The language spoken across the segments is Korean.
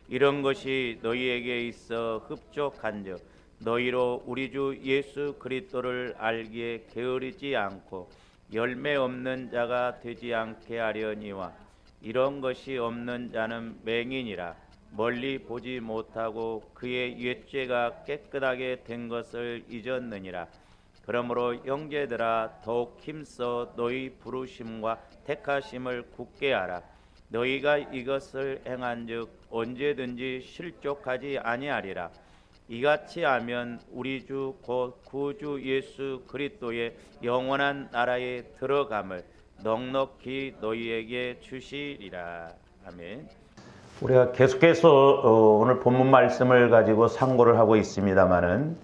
이런 것이 너희에게 있어 흡족한즉 너희로 우리 주 예수 그리스도를 알기에 게으르지 않고 열매 없는 자가 되지 않게 하려니와 이런 것이 없는 자는 맹인이라 멀리 보지 못하고 그의 옛죄가 깨끗하게 된 것을 잊었느니라. 그러므로 형제들아 더욱 힘써 너희 부르심과 택하심을 굳게 하라. 너희가 이것을 행한즉 언제든지 실족하지 아니하리라. 이같이 하면 우리 주 곧 구주 예수 그리스도의 영원한 나라에 들어감을 넉넉히 너희에게 주시리라. 아멘. 우리가 계속해서 오늘 본문 말씀을 가지고 상고를 하고 있습니다마는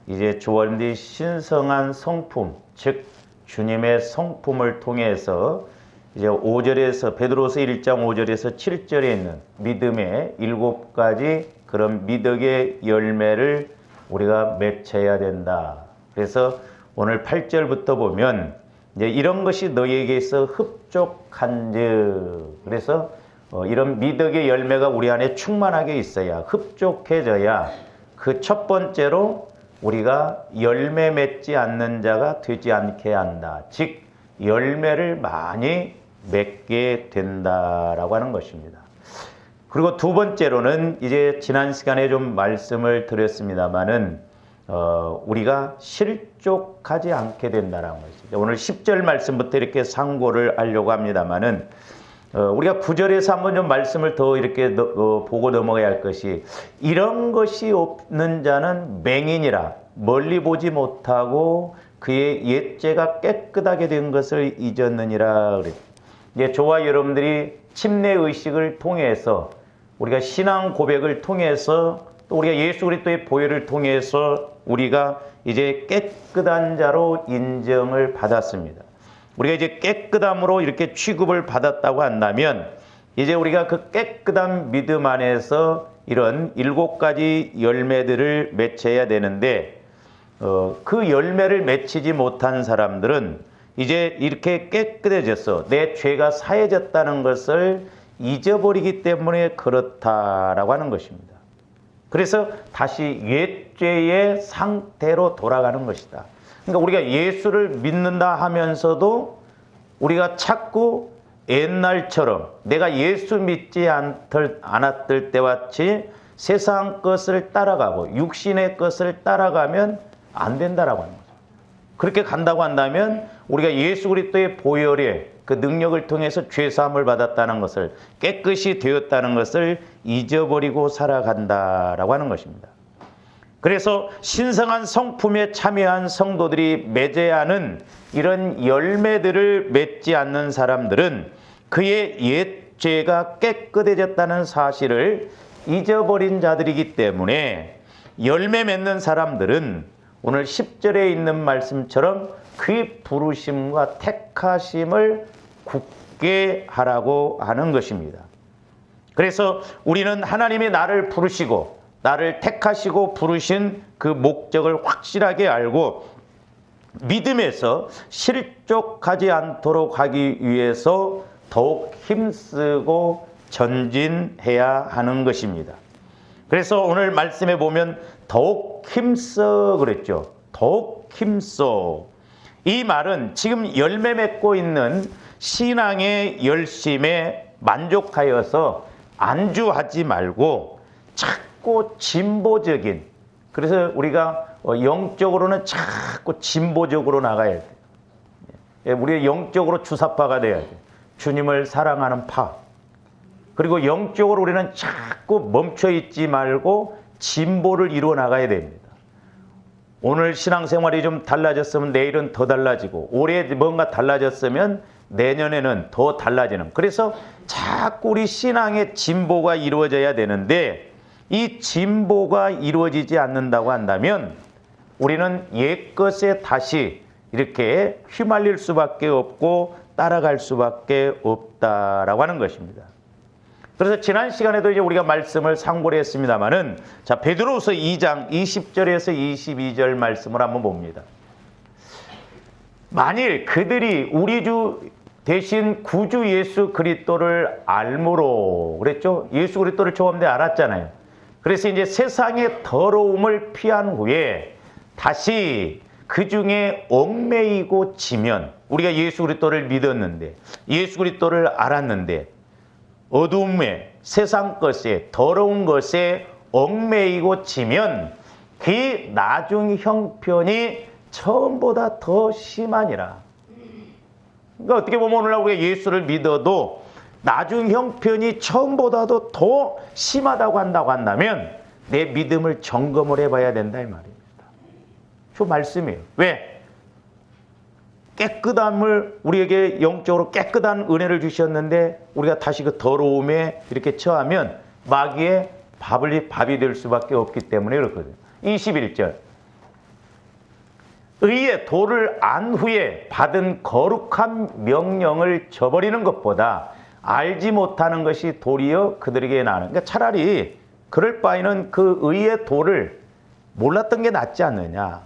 이제 주원리 신성한 성품, 즉 주님의 성품을 통해서 이제 5절에서 베드로서 1장 5절에서 7절에 있는 믿음의 7가지 그런 미덕의 열매를 우리가 맺어야 된다. 그래서 오늘 8절부터 보면 이제 이런 것이 너희에게서 흡족한즉, 그래서 이런 미덕의 열매가 우리 안에 충만하게 있어야, 흡족해져야 그 첫 번째로 우리가 열매 맺지 않는 자가 되지 않게 한다. 즉 열매를 많이 맺게 된다라고 하는 것입니다. 그리고 두 번째로는 이제 지난 시간에 좀 말씀을 드렸습니다마는 우리가 실족하지 않게 된다라는 것이죠. 오늘 10절 말씀부터 이렇게 상고를 하려고 합니다마는 우리가 9절에서 한번 좀 말씀을 더 이렇게 보고 넘어가야 할 것이, 이런 것이 없는 자는 맹인이라 멀리 보지 못하고 그의 옛죄가 깨끗하게 된 것을 잊었느니라 그랬죠. 이제 저와 여러분들이 침례 의식을 통해서, 우리가 신앙 고백을 통해서, 또 우리가 예수 그리스도의 보혈을 통해서 우리가 이제 깨끗한 자로 인정을 받았습니다. 우리가 이제 깨끗함으로 이렇게 취급을 받았다고 한다면, 이제 우리가 그 깨끗한 믿음 안에서 이런 7가지 열매들을 맺어야 되는데, 그 열매를 맺히지 못한 사람들은 이제 이렇게 깨끗해졌어, 내 죄가 사해졌다는 것을 잊어버리기 때문에 그렇다라고 하는 것입니다. 그래서 다시 옛죄의 상태로 돌아가는 것이다. 그러니까 우리가 예수를 믿는다 하면서도 우리가 자꾸 옛날처럼 내가 예수 믿지 않았을 때와 같이 세상 것을 따라가고 육신의 것을 따라가면 안 된다라고 하는 거죠. 그렇게 간다고 한다면 우리가 예수 그리스도의 보혈의 그 능력을 통해서 죄사함을 받았다는 것을, 깨끗이 되었다는 것을 잊어버리고 살아간다라고 하는 것입니다. 그래서 신성한 성품에 참여한 성도들이 맺어야 하는 이런 열매들을 맺지 않는 사람들은 그의 옛 죄가 깨끗해졌다는 사실을 잊어버린 자들이기 때문에, 열매 맺는 사람들은 오늘 10절에 있는 말씀처럼 그의 부르심과 택하심을 굳게 하라고 하는 것입니다. 그래서 우리는 하나님이 나를 부르시고 나를 택하시고 부르신 그 목적을 확실하게 알고 믿음에서 실족하지 않도록 하기 위해서 더욱 힘쓰고 전진해야 하는 것입니다. 그래서 오늘 말씀에 보면 더욱 힘써 그랬죠. 더욱 힘써. 이 말은 지금 열매 맺고 있는 신앙의 열심에 만족하여서 안주하지 말고 자꾸 진보적인, 그래서 우리가 영적으로는 자꾸 진보적으로 나가야 돼. 우리가 영적으로 주사파가 돼야 돼. 주님을 사랑하는 파. 그리고 영적으로 우리는 자꾸 멈춰 있지 말고 진보를 이루어 나가야 됩니다. 오늘 신앙생활이 좀 달라졌으면 내일은 더 달라지고, 올해 뭔가 달라졌으면 내년에는 더 달라지는, 그래서 자꾸 우리 신앙의 진보가 이루어져야 되는데, 이 진보가 이루어지지 않는다고 한다면 우리는 옛것에 다시 이렇게 휘말릴 수밖에 없고 따라갈 수밖에 없다라고 하는 것입니다. 그래서 지난 시간에도 이제 우리가 말씀을 상고를 했습니다마는, 자, 베드로서 2장 20절에서 22절 말씀을 한번 봅니다. 만일 그들이 우리 주 대신 구주 예수 그리스도를 알므로 그랬죠? 예수 그리스도를 처음에 알았잖아요. 그래서 이제 세상의 더러움을 피한 후에 다시 그 중에 얽매이고 지면, 우리가 예수 그리스도를 믿었는데, 예수 그리스도를 알았는데 어둠에, 세상 것에, 더러운 것에 얽매이고 지면 그 나중 형편이 처음보다 더 심하니라. 그러니까 어떻게 보면 오늘날 우리가 예수를 믿어도 나중 형편이 처음보다도 더 심하다고 한다면 내 믿음을 점검을 해봐야 된다 이 말입니다. 저 말씀이에요. 왜? 깨끗함을 우리에게 영적으로 깨끗한 은혜를 주셨는데 우리가 다시 그 더러움에 이렇게 처하면 마귀의 밥이 될 수밖에 없기 때문에 그렇거든요. 21절. 의의 도를 안 후에 받은 거룩한 명령을 저버리는 것보다 알지 못하는 것이 도리어 그들에게 나는. 그러니까 차라리 그럴 바에는 그 의의 도를 몰랐던 게 낫지 않느냐.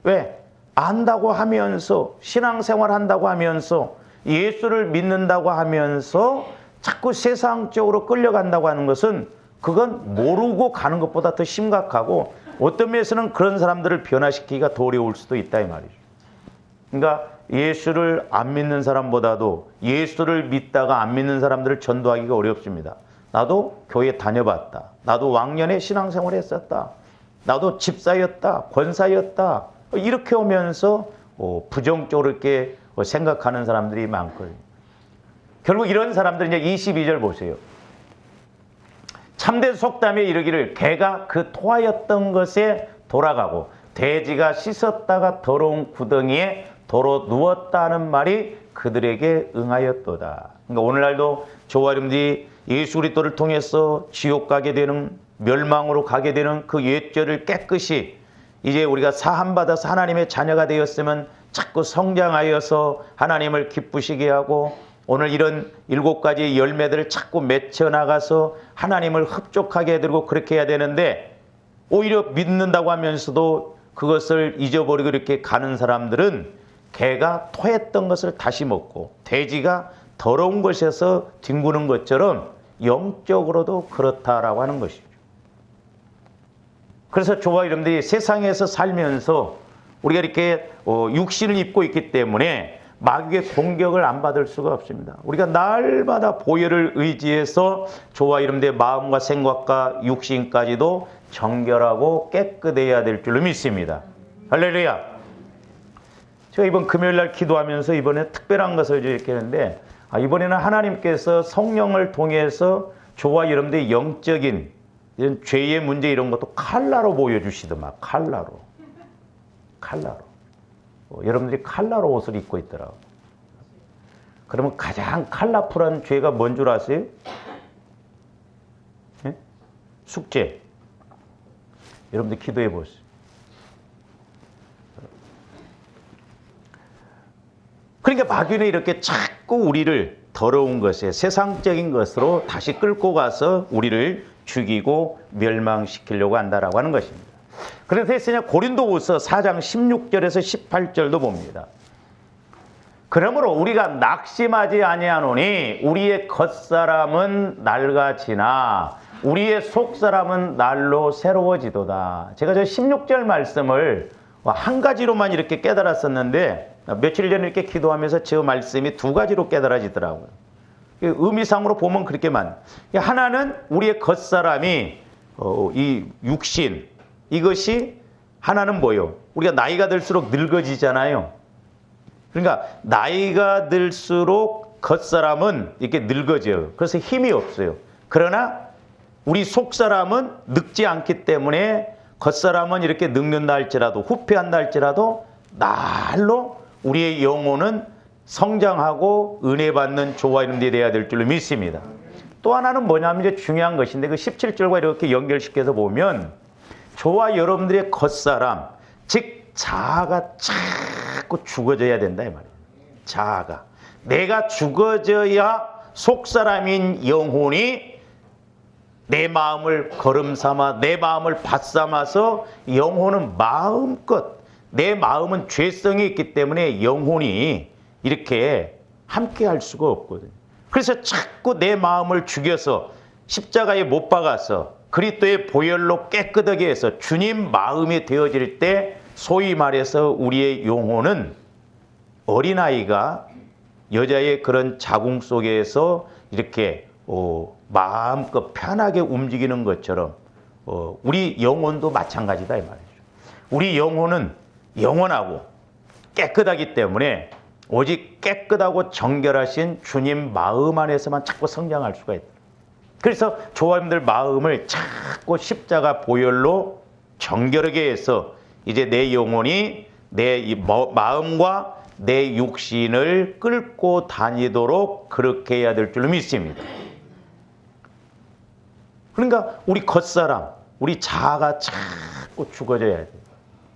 왜? 안다고 하면서 신앙생활 한다고 하면서 예수를 믿는다고 하면서 자꾸 세상적으로 끌려간다고 하는 것은 그건 모르고 가는 것보다 더 심각하고 어떤 면에서는 그런 사람들을 변화시키기가 더 어려울 수도 있다 이 말이죠. 그러니까 예수를 안 믿는 사람보다도 예수를 믿다가 안 믿는 사람들을 전도하기가 어렵습니다. 나도 교회 다녀봤다. 나도 왕년에 신앙생활 했었다. 나도 집사였다. 권사였다. 이렇게 오면서 부정적으로 이렇게 생각하는 사람들이 많거든요. 결국 이런 사람들이 이제 22절 보세요. 참된 속담에 이르기를 개가 그 토하였던 것에 돌아가고 돼지가 씻었다가 더러운 구덩이에 도로 누웠다는 말이 그들에게 응하였도다. 그러니까 오늘날도 저와 여러분들이 예수 그리스도를 통해서 지옥 가게 되는, 멸망으로 가게 되는 그 옛죄를 깨끗이 이제 우리가 사함받아서 하나님의 자녀가 되었으면 자꾸 성장하여서 하나님을 기쁘시게 하고 오늘 이런 7가지 열매들을 자꾸 맺혀 나가서 하나님을 흡족하게 해드리고 그렇게 해야 되는데 오히려 믿는다고 하면서도 그것을 잊어버리고 이렇게 가는 사람들은 개가 토했던 것을 다시 먹고 돼지가 더러운 곳에서 뒹구는 것처럼 영적으로도 그렇다라고 하는 것이죠. 그래서 저와 여러분들이 세상에서 살면서 우리가 이렇게 육신을 입고 있기 때문에 마귀의 공격을 안 받을 수가 없습니다. 우리가 날마다 보혈을 의지해서 저와 여러분들의 마음과 생각과 육신까지도 정결하고 깨끗해야 될 줄로 믿습니다. 할렐루야. 제가 이번 금요일날 기도하면서 이번에 특별한 것을 이렇게 했는데 이번에는 하나님께서 성령을 통해서 저와 여러분들의 영적인 이런 죄의 문제 이런 것도 칼라로 보여주시더만. 칼라로. 여러분들이 칼라로 옷을 입고 있더라고요. 그러면 가장 컬러풀한 죄가 뭔 줄 아세요? 네? 숙제. 여러분들 기도해 보세요. 그러니까 마귀는 이렇게 자꾸 우리를 더러운 것에 세상적인 것으로 다시 끌고 가서 우리를 죽이고 멸망시키려고 한다라고 하는 것입니다. 그래서 했으냐 고린도후서 4장 16절에서 18절도 봅니다. 그러므로 우리가 낙심하지 아니하노니 우리의 겉사람은 낡아지나 우리의 속사람은 날로 새로워지도다. 제가 저 16절 말씀을 한 가지로만 이렇게 깨달았었는데 며칠 전에 이렇게 기도하면서 저 말씀이 두 가지로 깨달아지더라고요. 의미상으로 보면 그렇게만. 하나는 우리의 겉사람이 이 육신, 이것이 하나는 뭐예요? 우리가 나이가 들수록 늙어지잖아요. 그러니까 나이가 들수록 겉사람은 이렇게 늙어져요. 그래서 힘이 없어요. 그러나 우리 속사람은 늙지 않기 때문에 겉사람은 이렇게 늙는다 할지라도 후패한다 할지라도 날로 우리의 영혼은 성장하고 은혜 받는 조와 이런 데 돼야 될 줄로 믿습니다. 또 하나는 뭐냐면 이제 중요한 것인데 그 17절과 이렇게 연결시켜서 보면 저와 여러분들의 겉사람, 즉 자아가 자꾸 죽어져야 된다 이 말이에요. 자아가. 내가 죽어져야 속사람인 영혼이 내 마음을 걸음삼아 내 마음을 받삼아서 영혼은 마음껏 내 마음은 죄성이 있기 때문에 영혼이 이렇게 함께 할 수가 없거든요. 그래서 자꾸 내 마음을 죽여서 십자가에 못 박아서 그리스도의 보혈로 깨끗하게 해서 주님 마음이 되어질 때 소위 말해서 우리의 영혼은 어린아이가 여자의 그런 자궁 속에서 이렇게 마음껏 편하게 움직이는 것처럼 우리 영혼도 마찬가지다 이 말이죠. 우리 영혼은 영원하고 깨끗하기 때문에 오직 깨끗하고 정결하신 주님 마음 안에서만 자꾸 성장할 수가 있다. 그래서 조화님들 마음을 자꾸 십자가 보혈로 정결하게 해서 이제 내 영혼이 내 마음과 내 육신을 끌고 다니도록 그렇게 해야 될 줄로 믿습니다. 그러니까 우리 겉사람, 우리 자아가 자꾸 죽어져야 돼요.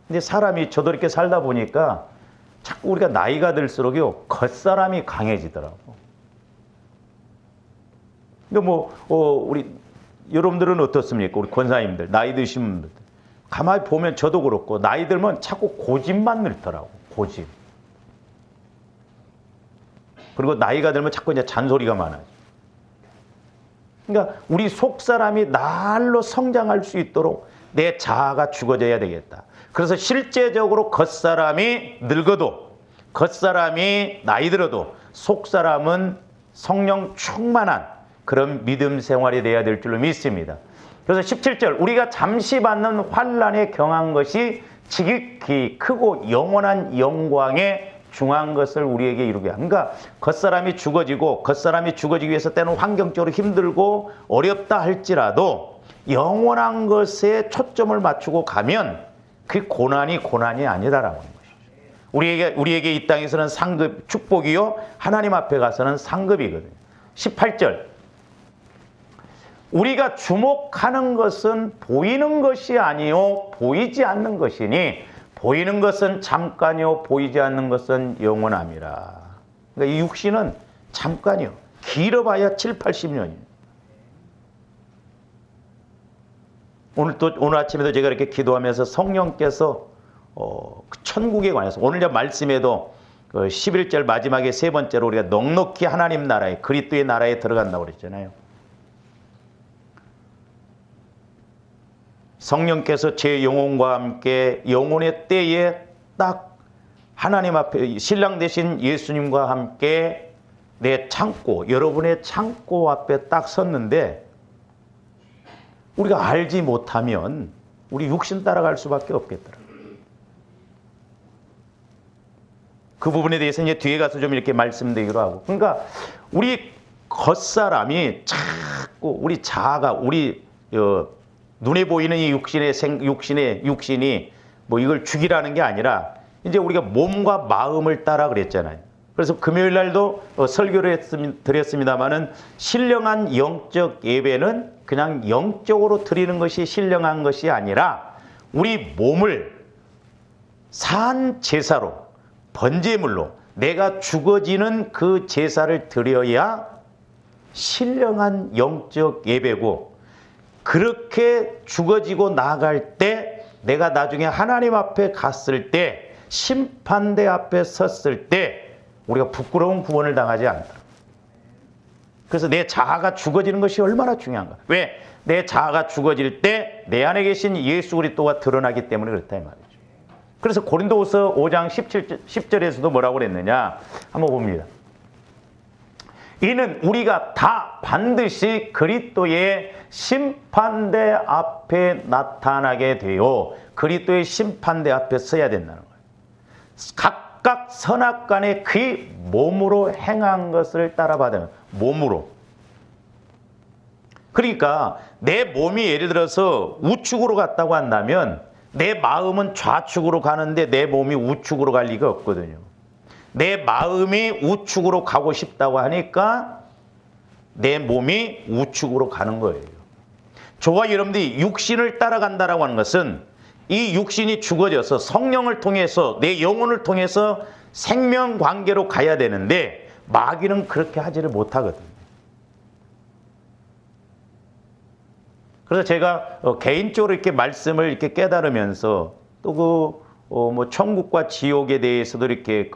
근데 사람이 저도 이렇게 살다 보니까 자꾸 우리가 나이가 들수록요 겉사람이 강해지더라고. 근데 우리 여러분들은 어떻습니까? 우리 권사님들 나이 드신 분들 가만히 보면 저도 그렇고 나이 들면 자꾸 고집만 늘더라고. 고집. 그리고 나이가 들면 자꾸 이제 잔소리가 많아요. 그러니까 우리 속 사람이 날로 성장할 수 있도록 내 자아가 죽어져야 되겠다. 그래서 실제적으로 겉사람이 늙어도 겉사람이 나이 들어도 속사람은 성령 충만한 그런 믿음 생활이 돼야 될 줄로 믿습니다. 그래서 17절 우리가 잠시 받는 환난에 경한 것이 지극히 크고 영원한 영광에 중한 것을 우리에게 이루게 합니다. 그러니까 겉사람이 죽어지기 위해서 때는 환경적으로 힘들고 어렵다 할지라도 영원한 것에 초점을 맞추고 가면 그 고난이 아니다라고 하는 것이죠. 우리에게 이 땅에서는 상급, 축복이요 하나님 앞에 가서는 상급이거든요. 18절 우리가 주목하는 것은 보이는 것이 아니요 보이지 않는 것이니 보이는 것은 잠깐이요 보이지 않는 것은 영원함이라. 그러니까 이 육신은 잠깐이요. 길어봐야 7, 80년이에요. 오늘 아침에도 제가 이렇게 기도하면서 성령께서 천국에 관해서 오늘 말씀에도 11절 마지막에 세 번째로 우리가 넉넉히 하나님 나라에 그리스도의 나라에 들어간다고 그랬잖아요. 성령께서 제 영혼과 함께 영혼의 때에 딱 하나님 앞에 신랑 되신 예수님과 함께 내 창고, 여러분의 창고 앞에 딱 섰는데 우리가 알지 못하면 우리 육신 따라갈 수밖에 없겠더라고요. 그 부분에 대해서 이제 뒤에 가서 좀 이렇게 말씀드리기로 하고. 그러니까 우리 겉사람이 자꾸 우리 자아가 우리 눈에 보이는 이 육신이 뭐 이걸 죽이라는 게 아니라 이제 우리가 몸과 마음을 따라 그랬잖아요. 그래서 금요일 날도 설교를 드렸습니다마는 신령한 영적 예배는 그냥 영적으로 드리는 것이 신령한 것이 아니라 우리 몸을 산 제사로 번제물로 내가 죽어지는 그 제사를 드려야 신령한 영적 예배고 그렇게 죽어지고 나갈 때 내가 나중에 하나님 앞에 갔을 때 심판대 앞에 섰을 때 우리가 부끄러운 구원을 당하지 않는다. 그래서 내 자아가 죽어지는 것이 얼마나 중요한가. 왜? 내 자아가 죽어질 때 내 안에 계신 예수 그리스도가 드러나기 때문에 그렇다 이 말이죠. 그래서 고린도후서 5장 10절에서도 뭐라고 그랬느냐 한번 봅니다. 이는 우리가 다 반드시 그리스도의 심판대 앞에 나타나게 되어 그리스도의 심판대 앞에 서야 된다는 거예요. 각각 선악간에 그 몸으로 행한 것을 따라받으면 몸으로. 그러니까 내 몸이 예를 들어서 우측으로 갔다고 한다면 내 마음은 좌측으로 가는데 내 몸이 우측으로 갈 리가 없거든요. 내 마음이 우측으로 가고 싶다고 하니까 내 몸이 우측으로 가는 거예요. 저와 여러분들이 육신을 따라간다라고 하는 것은 이 육신이 죽어져서 성령을 통해서 내 영혼을 통해서 생명관계로 가야 되는데 마귀는 그렇게 하지를 못하거든요. 그래서 제가 개인적으로 이렇게 말씀을 이렇게 깨달으면서 또 뭐 천국과 지옥에 대해서도 이렇게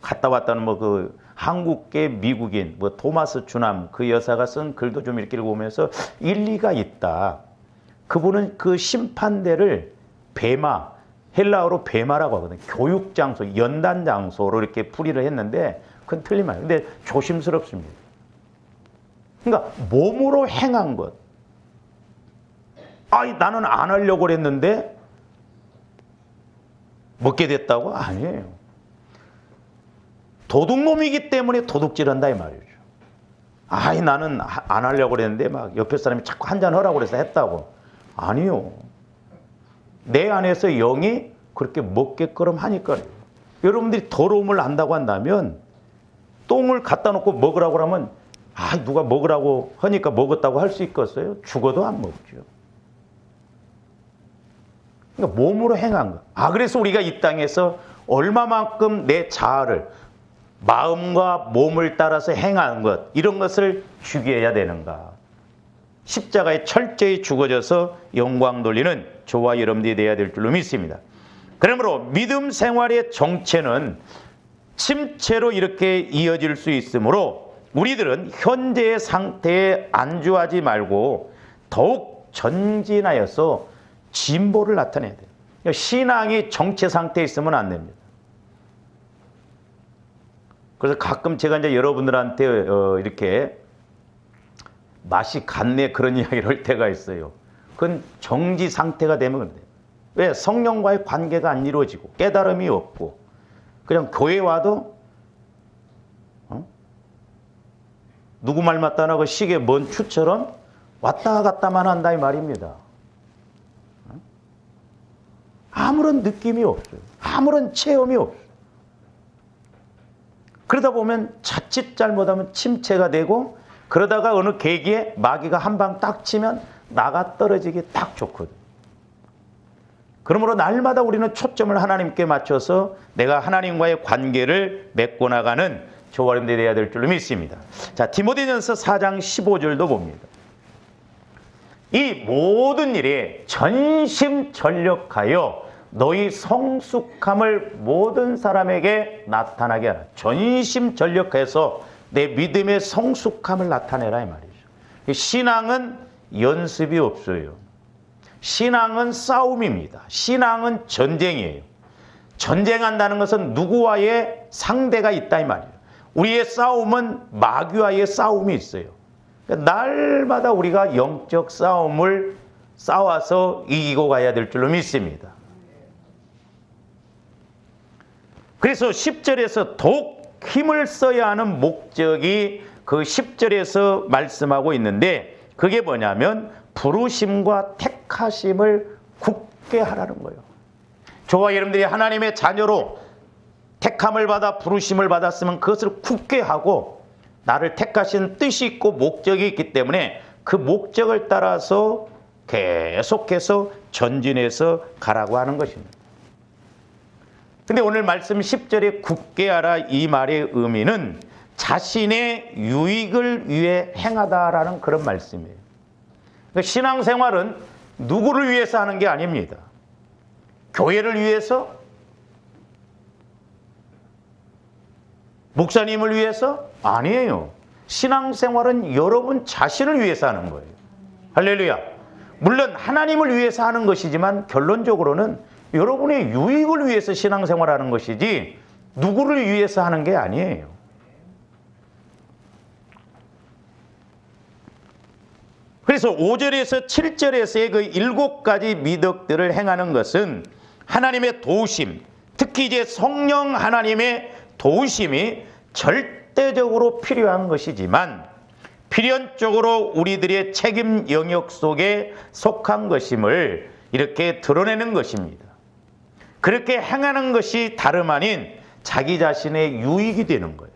갔다 왔다는 뭐 그 한국계 미국인 뭐 토마스 주남 그 여사가 쓴 글도 좀 이렇게 읽어보면서 일리가 있다. 그분은 그 심판대를 베마, 헬라어로 베마라고 하거든요. 교육 장소, 연단 장소로 이렇게 풀이를 했는데 그건 틀린 말이에요. 근데 조심스럽습니다. 그러니까 몸으로 행한 것. 아이, 나는 안 하려고 그랬는데 먹게 됐다고? 아니에요. 도둑놈이기 때문에 도둑질한다 이 말이죠. 아이, 나는 안 하려고 그랬는데 막 옆에 사람이 자꾸 한잔 하라고 그래서 했다고. 아니요. 내 안에서 영이 그렇게 먹게끔 하니까. 여러분들이 더러움을 안다고 한다면 똥을 갖다 놓고 먹으라고 하면 누가 먹으라고 하니까 먹었다고 할 수 있겠어요? 죽어도 안 먹죠. 그러니까 몸으로 행한 것. 그래서 우리가 이 땅에서 얼마만큼 내 자아를 마음과 몸을 따라서 행하는 것, 이런 것을 죽여야 되는가. 십자가에 철저히 죽어져서 영광 돌리는 저와 여러분들이 되어야 될 줄로 믿습니다. 그러므로 믿음 생활의 정체는 침체로 이렇게 이어질 수 있으므로 우리들은 현재의 상태에 안주하지 말고 더욱 전진하여서 진보를 나타내야 돼요. 신앙이 정체 상태에 있으면 안 됩니다. 그래서 가끔 제가 이제 여러분들한테 이렇게 맛이 갔네 그런 이야기를 할 때가 있어요. 그건 정지 상태가 되면 그래요. 왜? 성령과의 관계가 안 이루어지고 깨달음이 없고 그냥 교회 와도 누구 말 맞다나 그 시계 먼 추처럼 왔다 갔다만 한다 이 말입니다. 아무런 느낌이 없어요. 아무런 체험이 없어요. 그러다 보면 자칫 잘못하면 침체가 되고 그러다가 어느 계기에 마귀가 한 방 딱 치면 나가 떨어지기 딱 좋거든. 그러므로 날마다 우리는 초점을 하나님께 맞춰서 내가 하나님과의 관계를 맺고 나가는 저와 여러분들이 되어야 될 줄로 믿습니다. 자, 디모데전서 4장 15절도 봅니다. 이 모든 일에 전심전력하여 너희 성숙함을 모든 사람에게 나타나게 하라. 전심전력해서 내 믿음의 성숙함을 나타내라 이 말이죠. 신앙은 연습이 없어요. 신앙은 싸움입니다. 신앙은 전쟁이에요. 전쟁한다는 것은 누구와의 상대가 있다 이 말이에요. 우리의 싸움은 마귀와의 싸움이 있어요. 그러니까 날마다 우리가 영적 싸움을 싸워서 이기고 가야 될 줄로 믿습니다. 그래서 10절에서 더욱 힘을 써야 하는 목적이 그 10절에서 말씀하고 있는데 그게 뭐냐면 부르심과 택하심을 굳게 하라는 거예요. 저와 여러분들이 하나님의 자녀로 택함을 받아 부르심을 받았으면 그것을 굳게 하고 나를 택하신 뜻이 있고 목적이 있기 때문에 그 목적을 따라서 계속해서 전진해서 가라고 하는 것입니다. 근데 오늘 말씀 10절에 굳게 하라 이 말의 의미는 자신의 유익을 위해 행하다라는 그런 말씀이에요. 그러니까 신앙생활은 누구를 위해서 하는 게 아닙니다. 교회를 위해서? 목사님을 위해서? 아니에요. 신앙생활은 여러분 자신을 위해서 하는 거예요. 할렐루야. 물론 하나님을 위해서 하는 것이지만 결론적으로는 여러분의 유익을 위해서 신앙생활하는 것이지 누구를 위해서 하는 게 아니에요. 그래서 5절에서 7절에서의 그 7가지 미덕들을 행하는 것은 하나님의 도우심, 특히 이제 성령 하나님의 도우심이 절대적으로 필요한 것이지만 필연적으로 우리들의 책임 영역 속에 속한 것임을 이렇게 드러내는 것입니다. 그렇게 행하는 것이 다름 아닌 자기 자신의 유익이 되는 거예요.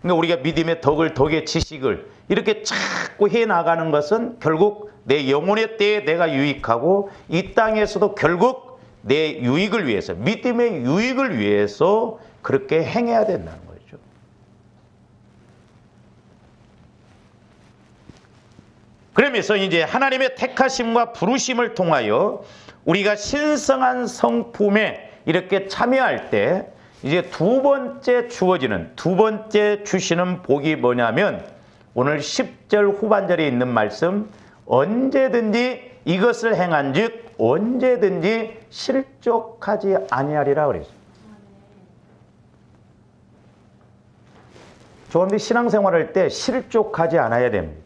그러니까 우리가 믿음의 덕의 지식을 이렇게 자꾸 해나가는 것은 결국 내 영혼의 때에 내가 유익하고 이 땅에서도 결국 내 유익을 위해서 믿음의 유익을 위해서 그렇게 행해야 된다는 거죠. 그러면서 이제 하나님의 택하심과 부르심을 통하여 우리가 신성한 성품에 이렇게 참여할 때 이제 두 번째 주어지는, 두 번째 주시는 복이 뭐냐면 오늘 10절 후반절에 있는 말씀, 언제든지 이것을 행한즉 언제든지 실족하지 아니하리라 그랬어요. 저분들이 신앙생활할 때 실족하지 않아야 됩니다.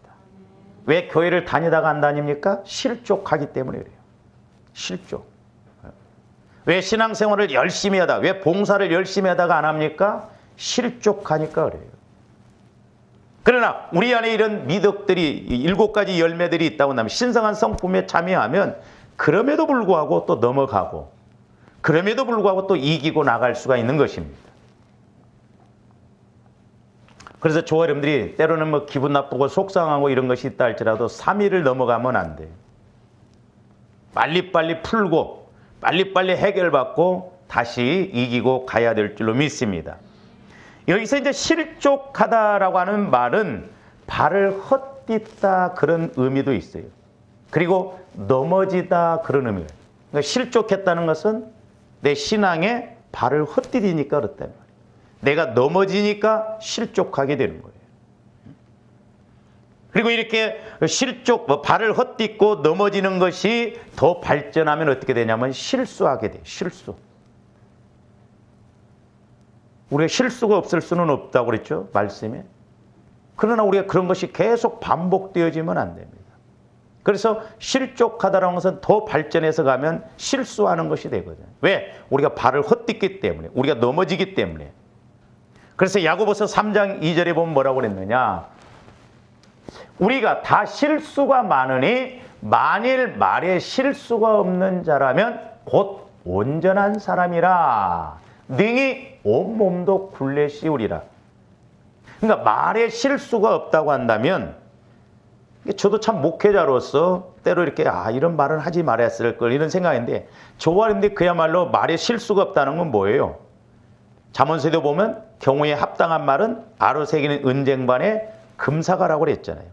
왜 교회를 다니다가 안 다닙니까? 실족하기 때문에 그래요. 실족. 왜 신앙생활을 열심히 하다가, 왜 봉사를 열심히 하다가 안 합니까? 실족하니까 그래요. 그러나 우리 안에 이런 미덕들이 7가지 열매들이 있다고 하면 신성한 성품에 참여하면 그럼에도 불구하고 또 넘어가고 그럼에도 불구하고 또 이기고 나갈 수가 있는 것입니다. 그래서 저와 여러분들이 때로는 뭐 기분 나쁘고 속상하고 이런 것이 있다 할지라도 3일을 넘어가면 안 돼요. 빨리빨리 풀고 빨리빨리 해결받고 다시 이기고 가야 될 줄로 믿습니다. 여기서 이제 실족하다라고 하는 말은 발을 헛디다 그런 의미도 있어요. 그리고 넘어지다 그런 의미가 있어요. 그러니까 실족했다는 것은 내 신앙에 발을 헛디디니까 그렇단 말이에요. 내가 넘어지니까 실족하게 되는 거예요. 그리고 이렇게 발을 헛딛고 넘어지는 것이 더 발전하면 어떻게 되냐면 실수하게 돼요. 실수. 우리가 실수가 없을 수는 없다고 그랬죠. 말씀에. 그러나 우리가 그런 것이 계속 반복되어지면 안 됩니다. 그래서 실족하다라는 것은 더 발전해서 가면 실수하는 것이 되거든요. 왜? 우리가 발을 헛딛기 때문에. 우리가 넘어지기 때문에. 그래서 야고보서 3장 2절에 보면 뭐라고 그랬느냐. 우리가 다 실수가 많으니 만일 말에 실수가 없는 자라면 곧 온전한 사람이라 능히 온몸도 굴레 씌우리라. 그러니까 말에 실수가 없다고 한다면 저도 참 목회자로서 때로 이렇게 이런 말은 하지 말았을 걸 이런 생각인데 저와 여러분들이 그야말로 말에 실수가 없다는 건 뭐예요? 잠언서에도 보면 경우에 합당한 말은 아로새기는 은쟁반에 금사가라고 그랬잖아요.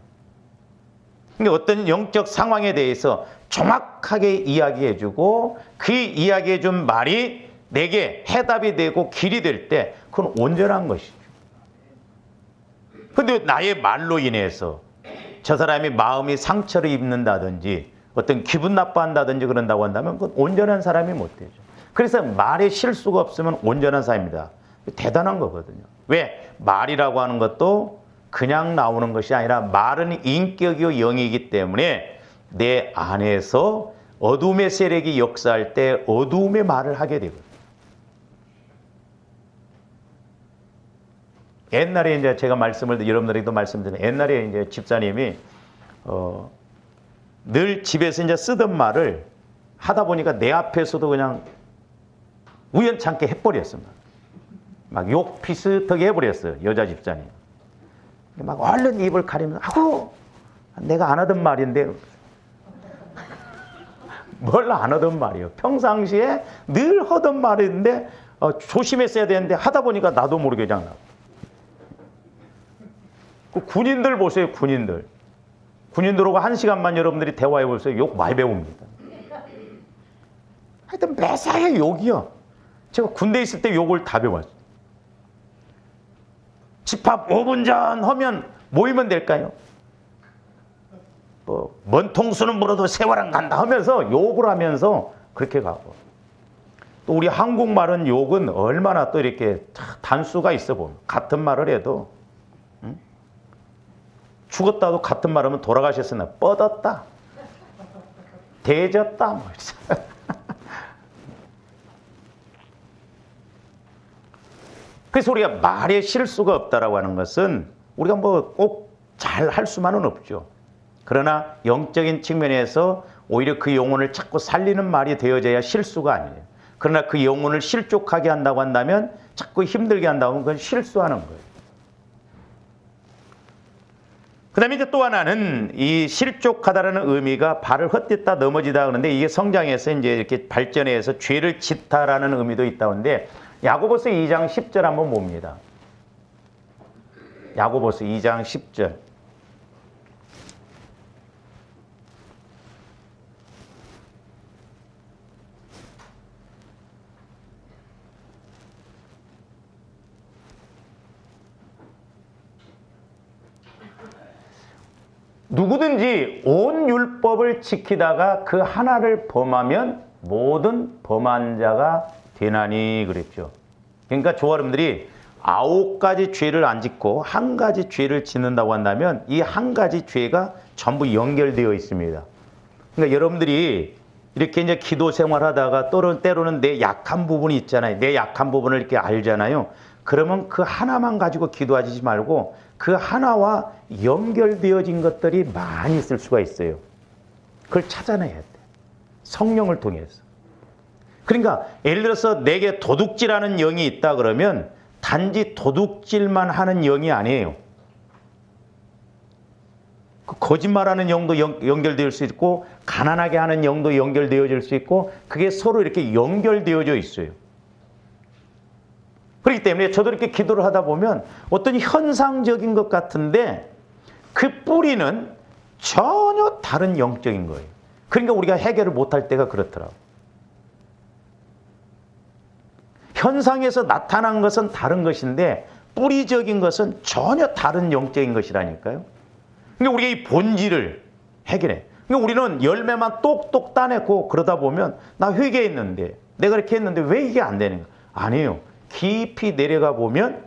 그러니까 어떤 영적 상황에 대해서 정확하게 이야기해주고 그 이야기해준 말이 내게 해답이 되고 길이 될 때 그건 온전한 것이죠. 그런데 나의 말로 인해서 저 사람이 마음이 상처를 입는다든지 어떤 기분 나빠한다든지 그런다고 한다면 그건 온전한 사람이 못 되죠. 그래서 말에 실수가 없으면 온전한 사람입니다. 대단한 거거든요. 왜? 말이라고 하는 것도 그냥 나오는 것이 아니라 말은 인격이요 영이기 때문에 내 안에서 어둠의 세력이 역사할 때 어둠의 말을 하게 되거든요. 옛날에 이제 제가 여러분들에게도 말씀드린 옛날에 이제 집사님이 늘 집에서 이제 쓰던 말을 하다 보니까 내 앞에서도 그냥 우연찮게 해버렸습니다. 막 욕 비슷하게 해버렸어요. 여자 집사님. 막 얼른 입을 가리면서 내가 안 하던 말인데 뭘 안 하던 말이에요. 평상시에 늘 하던 말인데 조심했어야 되는데 하다 보니까 나도 모르게 그냥 나고. 그 군인들 보세요. 군인들하고 1시간만 여러분들이 대화해 보세요. 욕 많이 배웁니다. 하여튼 매사에 욕이요. 제가 군대에 있을 때 욕을 다 배웠어요. 집합 5분 전 하면 모이면 될까요? 먼 통수는 물어도 세월은 간다 하면서 욕을 하면서 그렇게 가고. 또 우리 한국말은 욕은 얼마나 또 이렇게 단수가 있어 보면 같은 말을 해도 죽었다도 같은 말 하면 돌아가셨으나 뻗었다 대졌다 뭐 그래서 우리가 말에 실수가 없다라고 하는 것은 우리가 뭐 꼭 잘 할 수만은 없죠. 그러나 영적인 측면에서 오히려 그 영혼을 자꾸 살리는 말이 되어져야 실수가 아니에요. 그러나 그 영혼을 실족하게 한다고 한다면 자꾸 힘들게 한다고 하면 그건 실수하는 거예요. 그 다음에 이제 또 하나는 이 실족하다라는 의미가 발을 헛딛다 넘어지다 그러는데 이게 성장해서 이제 이렇게 발전해서 죄를 짓다라는 의미도 있다고 하는데 야고보서 2장 10절 한번 봅니다. 야고보서 2장 10절. 누구든지 온 율법을 지키다가 그 하나를 범하면 모든 범한 자가 되나니 그랬죠. 그러니까 저와 여러분들이 9가지 죄를 안 짓고 한 가지 죄를 짓는다고 한다면 이 한 가지 죄가 전부 연결되어 있습니다. 그러니까 여러분들이 이렇게 이제 기도 생활하다가 때로는 내 약한 부분이 있잖아요. 내 약한 부분을 이렇게 알잖아요. 그러면 그 하나만 가지고 기도하지 말고 그 하나와 연결되어진 것들이 많이 있을 수가 있어요. 그걸 찾아내야 돼. 성령을 통해서. 그러니까 예를 들어서 내게 도둑질하는 영이 있다 그러면 단지 도둑질만 하는 영이 아니에요. 거짓말하는 영도 연결될 수 있고 가난하게 하는 영도 연결되어질 수 있고 그게 서로 이렇게 연결되어져 있어요. 그렇기 때문에 저도 이렇게 기도를 하다 보면 어떤 현상적인 것 같은데 그 뿌리는 전혀 다른 영적인 거예요. 그러니까 우리가 해결을 못할 때가 그렇더라고요. 현상에서 나타난 것은 다른 것인데 뿌리적인 것은 전혀 다른 영적인 것이라니까요. 그러니까 우리가 이 본질을 해결해. 그러니까 우리는 열매만 똑똑 따내고 그러다 보면 나 회개했는데 내가 이렇게 했는데 왜 이게 안 되는 거야? 아니에요. 깊이 내려가 보면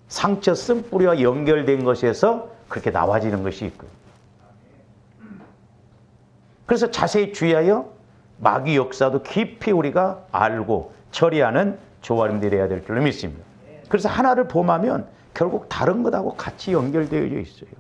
상처 쓴 뿌리와 연결된 것에서 그렇게 나와지는 것이 있고요. 그래서 자세히 주의하여 마귀 역사도 깊이 우리가 알고 처리하는 저와 여러분들이 해야 될 줄로 믿습니다. 그래서 하나를 범하면 결국 다른 것하고 같이 연결되어 있어요.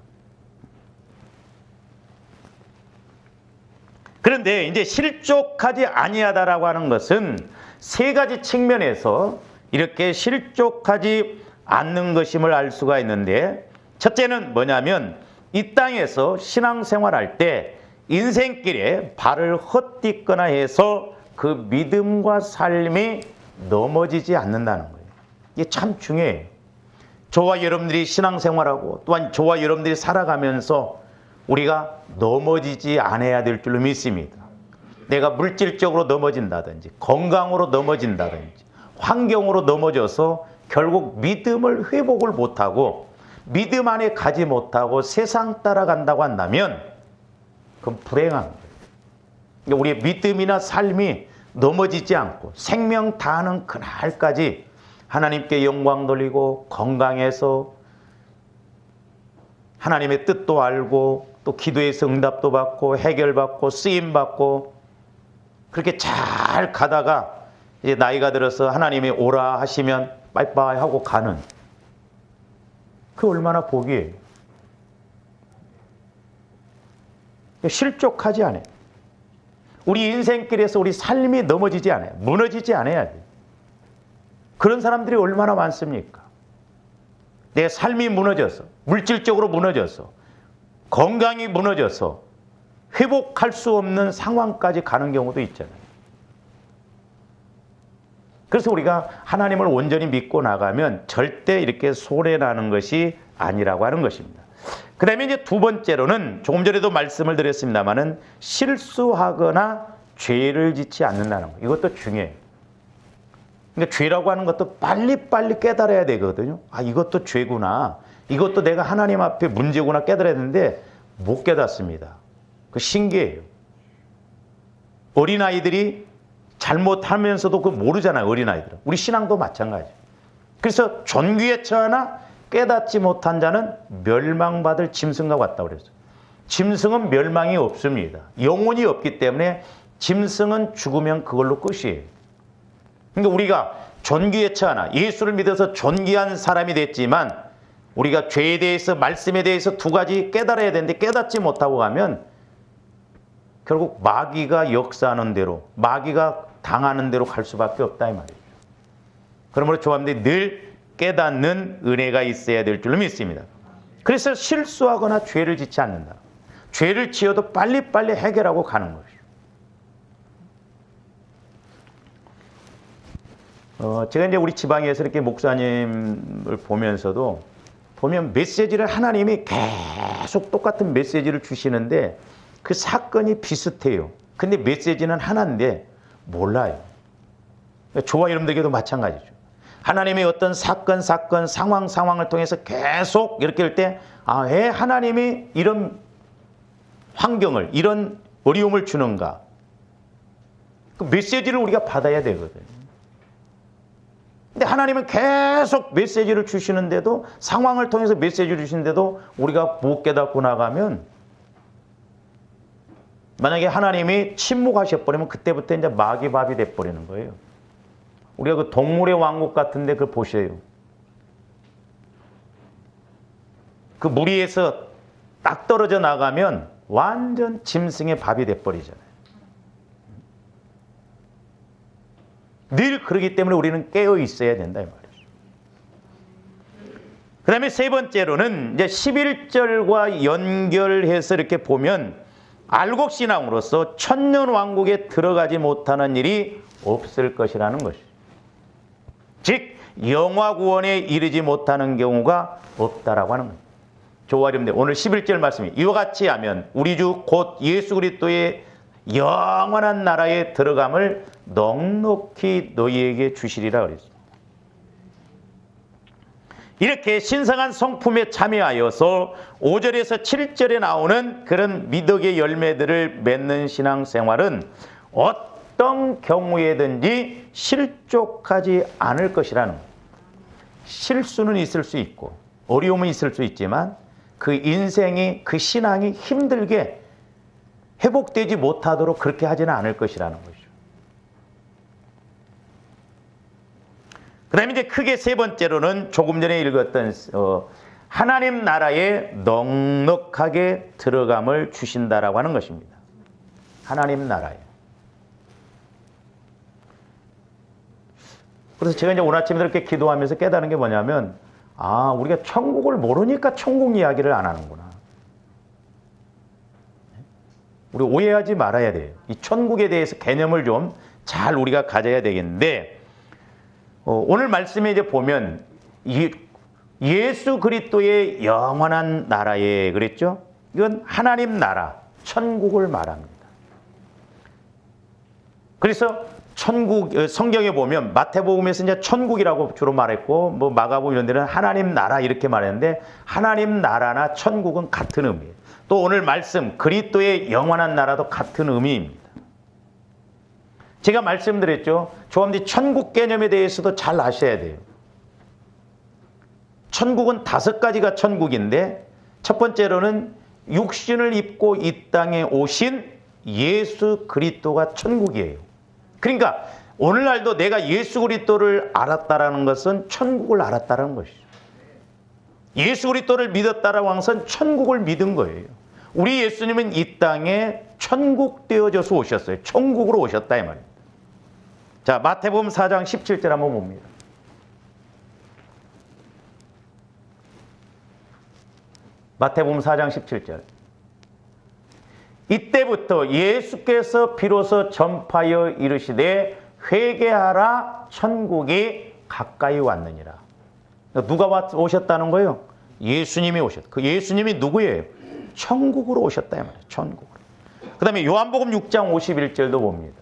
그런데 이제 실족하지 아니하다라고 하는 것은 세 가지 측면에서 이렇게 실족하지 않는 것임을 알 수가 있는데 첫째는 뭐냐면 이 땅에서 신앙생활할 때 인생길에 발을 헛디거나 해서 그 믿음과 삶이 넘어지지 않는다는 거예요. 이게 참 중요해요. 저와 여러분들이 신앙생활하고 또한 저와 여러분들이 살아가면서 우리가 넘어지지 않아야 될 줄로 믿습니다. 내가 물질적으로 넘어진다든지 건강으로 넘어진다든지 환경으로 넘어져서 결국 믿음을 회복을 못하고 믿음 안에 가지 못하고 세상 따라간다고 한다면 그건 불행한 거예요. 그러니까 우리의 믿음이나 삶이 넘어지지 않고 생명 다하는 그날까지 하나님께 영광 돌리고 건강해서 하나님의 뜻도 알고 또 기도에서 응답도 받고 해결받고 쓰임받고 그렇게 잘 가다가 이제 나이가 들어서 하나님이 오라 하시면 빠이빠이 하고 가는 그 얼마나 복이에요. 실족하지 않아요. 우리 인생길에서 우리 삶이 넘어지지 않아요. 무너지지 않아야 돼요. 그런 사람들이 얼마나 많습니까? 내 삶이 무너져서 물질적으로 무너져서 건강이 무너져서 회복할 수 없는 상황까지 가는 경우도 있잖아요. 그래서 우리가 하나님을 온전히 믿고 나가면 절대 이렇게 손해나는 것이 아니라고 하는 것입니다. 그 다음에 이제 두 번째로는 조금 전에도 말씀을 드렸습니다만은 실수하거나 죄를 짓지 않는다는 거. 이것도 중요해요. 그러니까 죄라고 하는 것도 빨리빨리 깨달아야 되거든요. 아, 이것도 죄구나. 이것도 내가 하나님 앞에 문제구나 깨달아야 되는데 못 깨닫습니다. 그 신기해요. 어린아이들이 잘못하면서도 그거 모르잖아요. 어린아이들은. 우리 신앙도 마찬가지. 그래서 존귀에 처하나 깨닫지 못한 자는 멸망받을 짐승과 같다고 그랬어요. 짐승은 멸망이 없습니다. 영혼이 없기 때문에 짐승은 죽으면 그걸로 끝이에요. 그러니까 우리가 존귀에 처하나 예수를 믿어서 존귀한 사람이 됐지만 우리가 죄에 대해서 말씀에 대해서 두 가지 깨달아야 되는데 깨닫지 못하고 가면 결국 마귀가 역사하는 대로 마귀가 당하는 대로 갈 수밖에 없다 이 말이죠. 그러므로 조합들이 늘 깨닫는 은혜가 있어야 될 줄로 믿습니다. 그래서 실수하거나 죄를 짓지 않는다. 죄를 지어도 빨리빨리 해결하고 가는 것이죠. 제가 이제 우리 지방에서 이렇게 목사님을 보면서도 보면 메시지를 하나님이 계속 똑같은 메시지를 주시는데 그 사건이 비슷해요. 근데 메시지는 하나인데 몰라요. 저와 여러분들에게도 마찬가지죠. 하나님의 어떤 사건, 상황을 통해서 계속 이렇게 할 때, 왜 하나님이 이런 환경을, 이런 어려움을 주는가? 그 메시지를 우리가 받아야 되거든요. 근데 하나님은 계속 메시지를 주시는데도, 상황을 통해서 메시지를 주시는데도 우리가 못 깨닫고 나가면, 만약에 하나님이 침묵하셔버리면 그때부터 이제 마귀밥이 돼버리는 거예요. 우리가 그 동물의 왕국 같은데 그걸 보셔요. 그 무리에서 딱 떨어져 나가면 완전 짐승의 밥이 돼버리잖아요. 늘 그러기 때문에 우리는 깨어 있어야 된다 이 말이에요. 그 다음에 세 번째로는 이제 11절과 연결해서 이렇게 보면 알곡신앙으로서 천년왕국에 들어가지 못하는 일이 없을 것이라는 것이죠. 즉 영화구원에 이르지 못하는 경우가 없다라고 하는 거예요. 저와 여러분들 오늘 11절 말씀이 이와 같이 하면 우리 주 곧 예수 그리스도의 영원한 나라에 들어감을 넉넉히 너희에게 주시리라 그랬습니다. 이렇게 신성한 성품에 참여하여서 5절에서 7절에 나오는 그런 미덕의 열매들을 맺는 신앙생활은 어떤 경우에든지 실족하지 않을 것이라는 거예요. 실수는 있을 수 있고 어려움은 있을 수 있지만 그 인생이, 그 신앙이 힘들게 회복되지 못하도록 그렇게 하지는 않을 것이라는 거죠. 그 다음에 이제 크게 세 번째로는 조금 전에 읽었던 하나님 나라에 넉넉하게 들어감을 주신다라고 하는 것입니다. 하나님 나라에. 그래서 제가 이제 오늘 아침에 이렇게 기도하면서 깨달은 게 뭐냐면, 우리가 천국을 모르니까 천국 이야기를 안 하는구나. 우리 오해하지 말아야 돼요. 이 천국에 대해서 개념을 좀 잘 우리가 가져야 되겠는데, 오늘 말씀에 이제 보면 예수 그리스도의 영원한 나라에 그랬죠? 이건 하나님 나라, 천국을 말합니다. 그래서 천국, 성경에 보면 마태복음에서 이제 천국이라고 주로 말했고, 뭐 마가복음 이런 데는 하나님 나라 이렇게 말했는데, 하나님 나라나 천국은 같은 의미예요. 또 오늘 말씀 그리스도의 영원한 나라도 같은 의미입니다. 제가 말씀드렸죠. 조합원들이 천국 개념에 대해서도 잘 아셔야 돼요. 천국은 5가지가 천국인데, 첫 번째로는 육신을 입고 이 땅에 오신 예수 그리스도가 천국이에요. 그러니까 오늘날도 내가 예수 그리스도를 알았다라는 것은 천국을 알았다라는 것이죠. 예수 그리스도를 믿었다라고 하는 것은 천국을 믿은 거예요. 우리 예수님은 이 땅에 천국 되어져서 오셨어요. 천국으로 오셨다 이 말입니다. 자, 마태복음 4장 17절 한번 봅니다. 마태복음 4장 17절. 이때부터 예수께서 비로소 전파하여 이르시되 회개하라 천국이 가까이 왔느니라. 누가 오셨다는 거예요? 예수님이 오셨다. 그 예수님이 누구예요? 천국으로 오셨다 이 말이에요. 천국으로. 그 다음에 요한복음 6장 51절도 봅니다.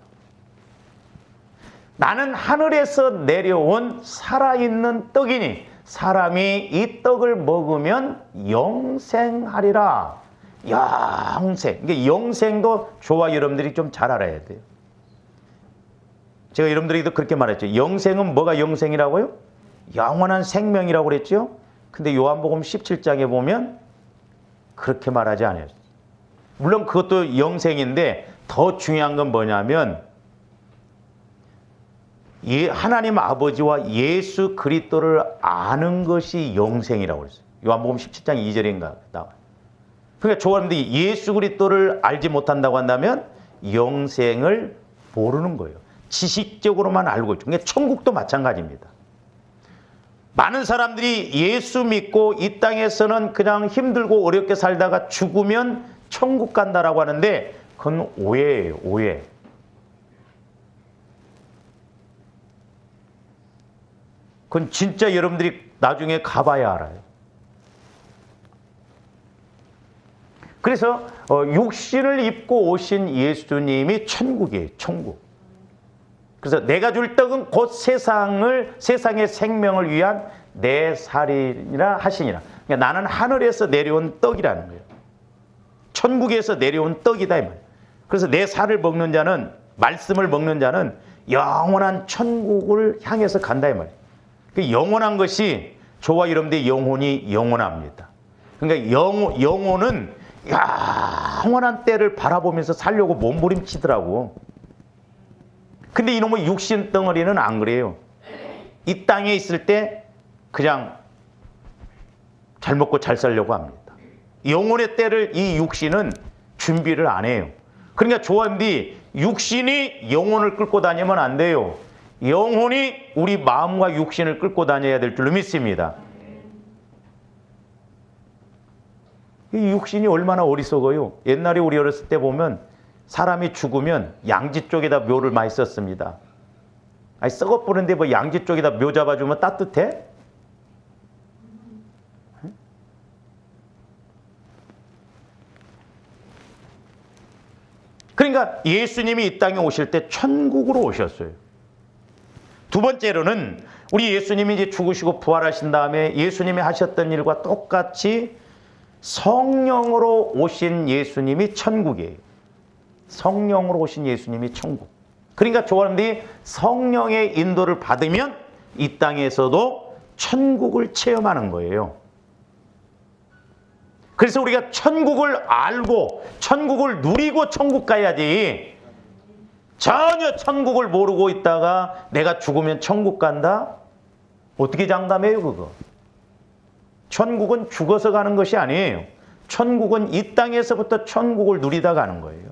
나는 하늘에서 내려온 살아있는 떡이니 사람이 이 떡을 먹으면 영생하리라. 영생. 이게 영생도 저와 여러분들이 좀 잘 알아야 돼요. 제가 여러분들에게도 그렇게 말했죠. 영생은 뭐가 영생이라고요? 영원한 생명이라고 그랬죠. 근데 요한복음 17장에 보면 그렇게 말하지 않아요. 물론 그것도 영생인데 더 중요한 건 뭐냐면 하나님 아버지와 예수 그리스도를 아는 것이 영생이라고 그랬어요. 요한복음 17장 2절인가 나와요. 그러니까 저사람들이 예수 그리스도를 알지 못한다고 한다면 영생을 모르는 거예요. 지식적으로만 알고 있죠. 그러니까 천국도 마찬가지입니다. 많은 사람들이 예수 믿고 이 땅에서는 그냥 힘들고 어렵게 살다가 죽으면 천국 간다라고 하는데 그건 오해예요. 오해. 그건 진짜 여러분들이 나중에 가봐야 알아요. 그래서 육신을 입고 오신 예수님이 천국이에요. 천국. 그래서 내가 줄 떡은 곧 세상의 생명을 위한 내 살이라 하시니라. 그러니까 나는 하늘에서 내려온 떡이라는 거예요. 천국에서 내려온 떡이다 이 말이에요. 그래서 내 살을 먹는 자는, 말씀을 먹는 자는 영원한 천국을 향해서 간다 이 말이에요. 그 영원한 것이 저와 여러분들의 영혼이 영원합니다. 그러니까 영혼은 영원한 때를 바라보면서 살려고 몸부림치더라고. 근데 이놈의 육신 덩어리는 안 그래요. 이 땅에 있을 때 그냥 잘 먹고 잘 살려고 합니다. 영혼의 때를 이 육신은 준비를 안 해요. 그러니까 조합이 육신이 영혼을 끌고 다니면 안 돼요. 영혼이 우리 마음과 육신을 끌고 다녀야 될 줄로 믿습니다. 이 육신이 얼마나 어리석어요. 옛날에 우리 어렸을 때 보면 사람이 죽으면 양지 쪽에다 묘를 많이 썼습니다. 아니 썩어 뿌는데 뭐 양지 쪽에다 묘 잡아주면 따뜻해? 그러니까 예수님이 이 땅에 오실 때 천국으로 오셨어요. 두 번째로는 우리 예수님이 이제 죽으시고 부활하신 다음에 예수님이 하셨던 일과 똑같이 성령으로 오신 예수님이 천국이에요. 성령으로 오신 예수님이 천국. 그러니까 저사람들이 성령의 인도를 받으면 이 땅에서도 천국을 체험하는 거예요. 그래서 우리가 천국을 알고 천국을 누리고 천국 가야지, 전혀 천국을 모르고 있다가 내가 죽으면 천국 간다? 어떻게 장담해요 그거? 천국은 죽어서 가는 것이 아니에요. 천국은 이 땅에서부터 천국을 누리다 가는 거예요.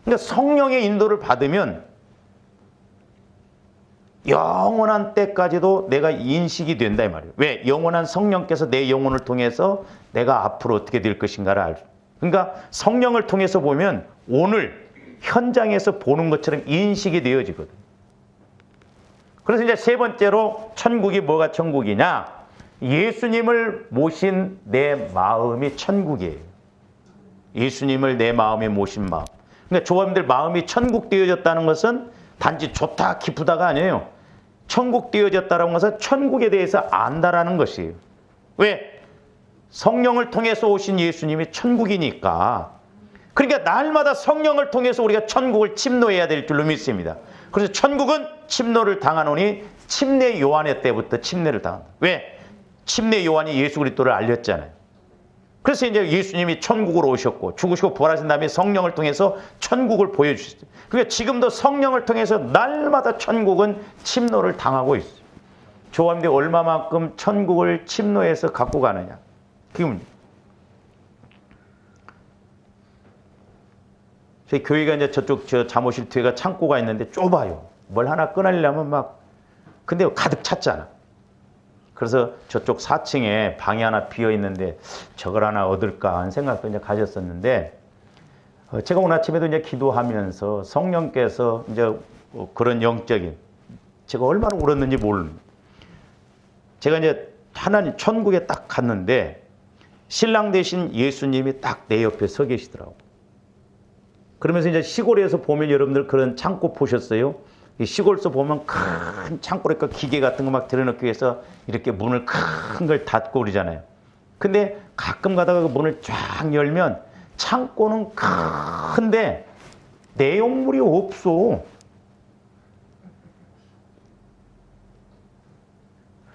그러니까 성령의 인도를 받으면 영원한 때까지도 내가 인식이 된다 이 말이에요. 왜? 영원한 성령께서 내 영혼을 통해서 내가 앞으로 어떻게 될 것인가를 알죠. 그러니까 성령을 통해서 보면 오늘 현장에서 보는 것처럼 인식이 되어지거든. 그래서 이제 세 번째로 천국이 뭐가 천국이냐? 예수님을 모신 내 마음이 천국이에요. 예수님을 내 마음에 모신 마음. 그러니까 조합들 마음이 천국 되어졌다는 것은 단지 좋다 기쁘다가 아니에요. 천국 되어졌다는 것은 천국에 대해서 안다라는 것이에요. 왜? 성령을 통해서 오신 예수님이 천국이니까. 그러니까 날마다 성령을 통해서 우리가 천국을 침노해야 될 줄로 믿습니다. 그래서 천국은 침노를 당하노니 침례 요한의 때부터 침례를 당한다. 왜? 침례 요한이 예수 그리스도를 알렸잖아요. 그래서 이제 예수님이 천국으로 오셨고 죽으시고 부활하신 다음에 성령을 통해서 천국을 보여주셨어요. 그러니까 지금도 성령을 통해서 날마다 천국은 침노를 당하고 있어요. 조합인데 얼마만큼 천국을 침노해서 갖고 가느냐. 그게 저희 교회가 이제 저쪽 저 잠옷실 뒤에가 창고가 있는데 좁아요. 뭘 하나 꺼내려면 막 근데 가득 찼잖아. 그래서 저쪽 4층에 방이 하나 비어 있는데 저걸 하나 얻을까 하는 생각도 이제 가졌었는데 제가 오늘 아침에도 이제 기도하면서 성령께서 이제 그런 영적인 제가 얼마나 울었는지 모르는 제가 이제 하나님 천국에 딱 갔는데 신랑 되신 예수님이 딱 내 옆에 서 계시더라고. 그러면서 이제 시골에서 보면 여러분들 그런 창고 보셨어요? 시골에서 보면 큰 창고니까 기계 같은 거 막 들여놓기 위해서 이렇게 문을 큰 걸 닫고 그러잖아요. 근데 가끔 가다가 그 문을 쫙 열면 창고는 큰데 내용물이 없어.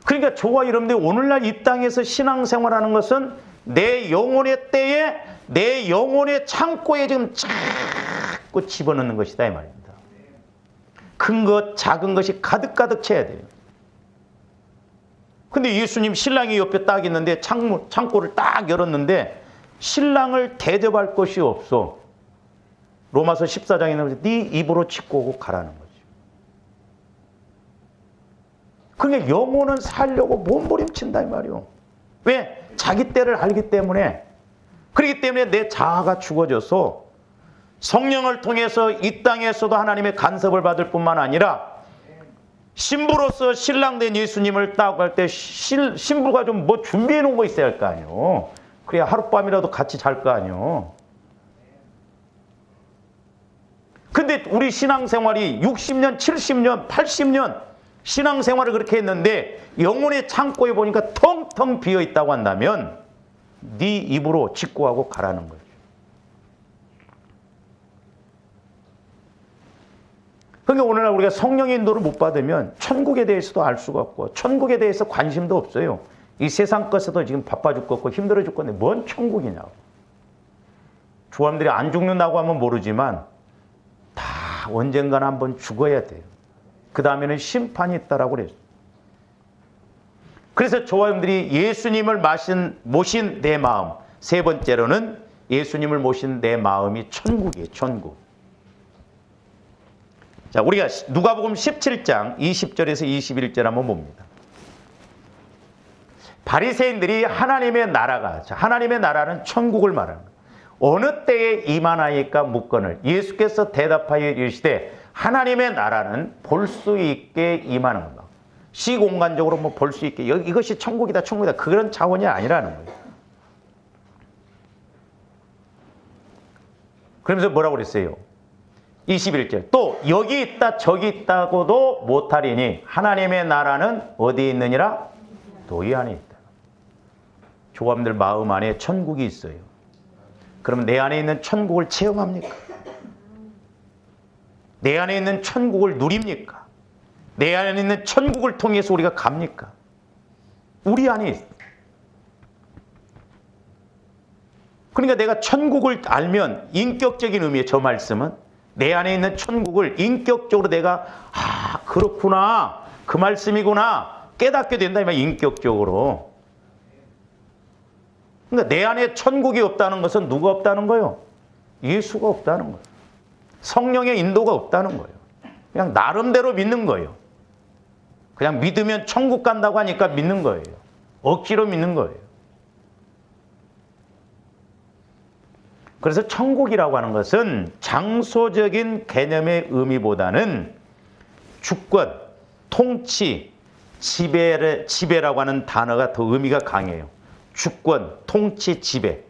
그러니까 저와 여러분들이 오늘날 이 땅에서 신앙생활하는 것은 내 영혼의 때에 내 영혼의 창고에 지금 자꾸 집어넣는 것이다 이 말입니다. 큰 것, 작은 것이 가득가득 채야 돼요. 근데 예수님 신랑이 옆에 딱 있는데 창고를 딱 열었는데 신랑을 대접할 것이 없어. 로마서 14장에 나오면 네 입으로 칩고 오고 가라는 거지. 그러니까 영혼은 살려고 몸부림친다 이 말이요. 왜? 자기 때를 알기 때문에. 그렇기 때문에 내 자아가 죽어져서 성령을 통해서 이 땅에서도 하나님의 간섭을 받을 뿐만 아니라 신부로서 신랑된 예수님을 따고 갈 때 신부가 좀 뭐 준비해 놓은 거 있어야 할 거 아니에요. 그래야 하룻밤이라도 같이 잘 거 아니에요. 근데 우리 신앙생활이 60년, 70년, 80년 신앙생활을 그렇게 했는데 영혼의 창고에 보니까 텅텅 비어있다고 한다면 네 입으로 직고하고 가라는 거예요. 그러니까 오늘날 우리가 성령의 인도를 못 받으면 천국에 대해서도 알 수가 없고 천국에 대해서 관심도 없어요. 이 세상 것에도 지금 바빠 죽겠고 힘들어 죽겠는데 뭔 천국이냐고. 조함들이 안 죽는다고 하면 모르지만 다 언젠가는 한번 죽어야 돼요. 그 다음에는 심판이 있다라고 그랬어요. 그래서 조함들이 예수님을 모신 내 마음, 세 번째로는 예수님을 모신 내 마음이 천국이에요. 천국. 자, 우리가 누가복음 17장 20절에서 21절 한번 봅니다. 바리새인들이 하나님의 나라가, 하나님의 나라는 천국을 말하는 거예요. 어느 때에 임하나이까 묻거늘 예수께서 대답하여 이르시되 하나님의 나라는 볼 수 있게 임하는 겁니다. 시공간적으로 뭐 볼 수 있게 이것이 천국이다 천국이다 그런 차원이 아니라는 거예요. 그러면서 뭐라고 그랬어요? 21절 또 여기 있다 저기 있다고도 못하리니 하나님의 나라는 어디에 있느니라? 너희 안에 있다. 조감들 마음 안에 천국이 있어요. 그러면 내 안에 있는 천국을 체험합니까? 내 안에 있는 천국을 누립니까? 내 안에 있는 천국을 통해서 우리가 갑니까? 우리 안에 있어요. 그러니까 내가 천국을 알면 인격적인 의미의 저 말씀은 내 안에 있는 천국을 인격적으로 내가 그렇구나 그 말씀이구나 깨닫게 된다 이 말 인격적으로. 그러니까 내 안에 천국이 없다는 것은 누가 없다는 거예요? 예수가 없다는 거예요. 성령의 인도가 없다는 거예요. 그냥 나름대로 믿는 거예요. 그냥 믿으면 천국 간다고 하니까 믿는 거예요. 억지로 믿는 거예요. 그래서 천국이라고 하는 것은 장소적인 개념의 의미보다는 주권, 통치, 지배라고 하는 단어가 더 의미가 강해요. 주권, 통치, 지배.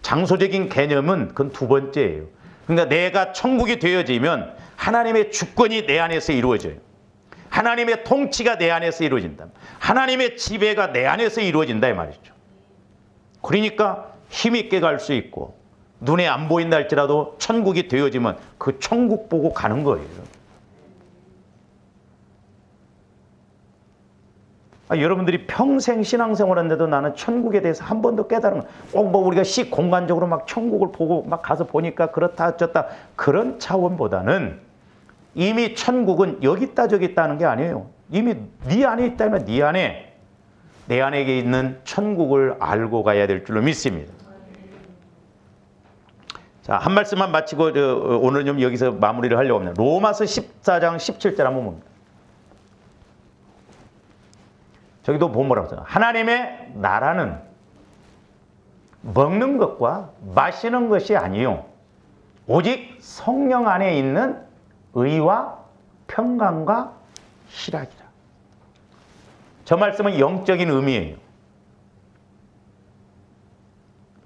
장소적인 개념은 그건 두 번째예요. 그러니까 내가 천국이 되어지면 하나님의 주권이 내 안에서 이루어져요. 하나님의 통치가 내 안에서 이루어진다. 하나님의 지배가 내 안에서 이루어진다 이 말이죠. 그러니까 힘있게 갈 수 있고 눈에 안 보인다 할지라도 천국이 되어지면 그 천국 보고 가는 거예요. 여러분들이 평생 신앙생활 했는데도 나는 천국에 대해서 한 번도 깨달은 꼭 뭐 우리가 공간적으로 막 천국을 보고 막 가서 보니까 그렇다 어쩌다 그런 차원보다는 이미 천국은 여기 있다 저기 있다는 게 아니에요. 이미 네 안에 있다면 네 안에 내 안에 있는 천국을 알고 가야 될 줄로 믿습니다. 자, 한 말씀만 마치고 오늘 좀 여기서 마무리를 하려고 합니다. 로마서 14장 17절 한번 봅니다. 저기도 보면 뭐라고 써요? 하나님의 나라는 먹는 것과 마시는 것이 아니요 오직 성령 안에 있는 의와 평강과 희락이라. 저 말씀은 영적인 의미예요.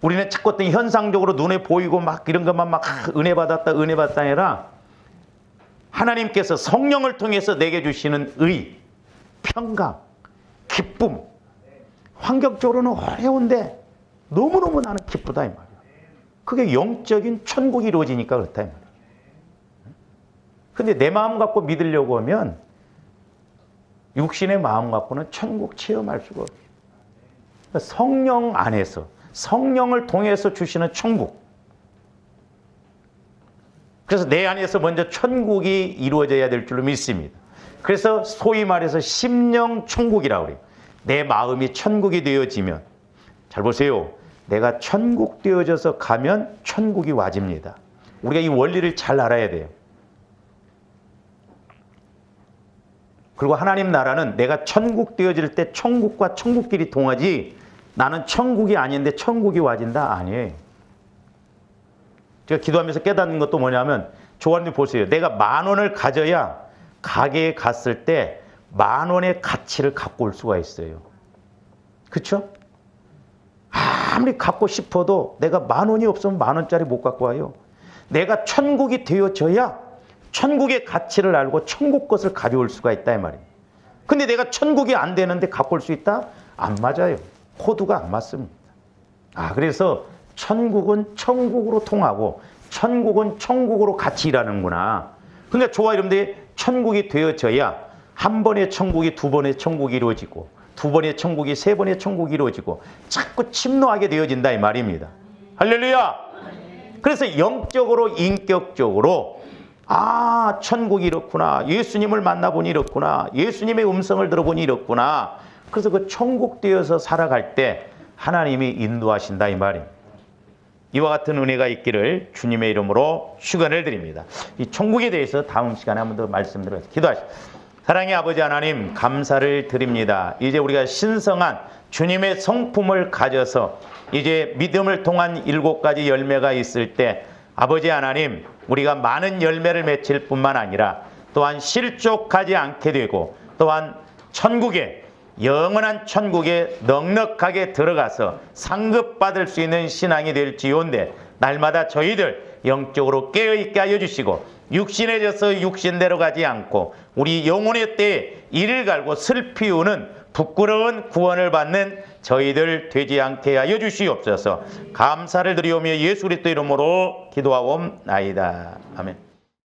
우리는 자꾸 어떤 현상적으로 눈에 보이고 막 이런 것만 막 은혜 받았다 아니라 하나님께서 성령을 통해서 내게 주시는 의, 평강, 기쁨. 환경적으로는 어려운데 너무너무 나는 기쁘다 이 말이야. 그게 영적인 천국이 이루어지니까 그렇다 이 말이야. 근데 내 마음 갖고 믿으려고 하면 육신의 마음 갖고는 천국 체험할 수가 없어요. 그러니까 성령 안에서 성령을 통해서 주시는 천국. 그래서 내 안에서 먼저 천국이 이루어져야 될 줄로 믿습니다. 그래서 소위 말해서 심령 천국이라고 그래요. 내 마음이 천국이 되어지면 잘 보세요. 내가 천국 되어져서 가면 천국이 와집니다. 우리가 이 원리를 잘 알아야 돼요. 그리고 하나님 나라는 내가 천국 되어질 때 천국과 천국끼리 통하지 나는 천국이 아닌데 천국이 와진다? 아니에요. 제가 기도하면서 깨닫는 것도 뭐냐면 조관님 보세요. 내가 10,000원을 가져야 가게에 갔을 때 10,000원의 가치를 갖고 올 수가 있어요. 그렇죠? 아무리 갖고 싶어도 내가 10,000원이 없으면 10,000원짜리 못 갖고 와요. 내가 천국이 되어져야 천국의 가치를 알고 천국 것을 가져올 수가 있다 이 말이에요. 근데 내가 천국이 안 되는데 갖고 올 수 있다? 안 맞아요. 코드가 안 맞습니다. 그래서 천국은 천국으로 통하고 천국은 천국으로 같이 일하는구나. 그러니까 좋아 이러는데 천국이 되어져야 한 번의 천국이 두 번의 천국이 이루어지고 두 번의 천국이 세 번의 천국이 이루어지고 자꾸 침노하게 되어진다 이 말입니다. 할렐루야. 그래서 영적으로 인격적으로 천국이 이렇구나. 예수님을 만나보니 이렇구나. 예수님의 음성을 들어보니 이렇구나. 그래서 그 천국 되어서 살아갈 때 하나님이 인도하신다 이 말입니다. 이와 같은 은혜가 있기를 주님의 이름으로 축원을 드립니다. 이 천국에 대해서 다음 시간에 한 번 더 말씀드려서 기도하시죠. 사랑의 아버지 하나님 감사를 드립니다. 이제 우리가 신성한 주님의 성품을 가져서 이제 믿음을 통한 7가지 열매가 있을 때 아버지 하나님 우리가 많은 열매를 맺힐 뿐만 아니라 또한 실족하지 않게 되고 또한 천국에 영원한 천국에 넉넉하게 들어가서 상급받을 수 있는 신앙이 될지온데 날마다 저희들 영적으로 깨어있게 하여 주시고 육신에 져서 육신대로 가지 않고 우리 영혼의 때에 이를 갈고 슬피우는 부끄러운 구원을 받는 저희들 되지 않게 하여 주시옵소서. 감사를 드리오며 예수 그리스도 이름으로 기도하옵나이다. 아멘.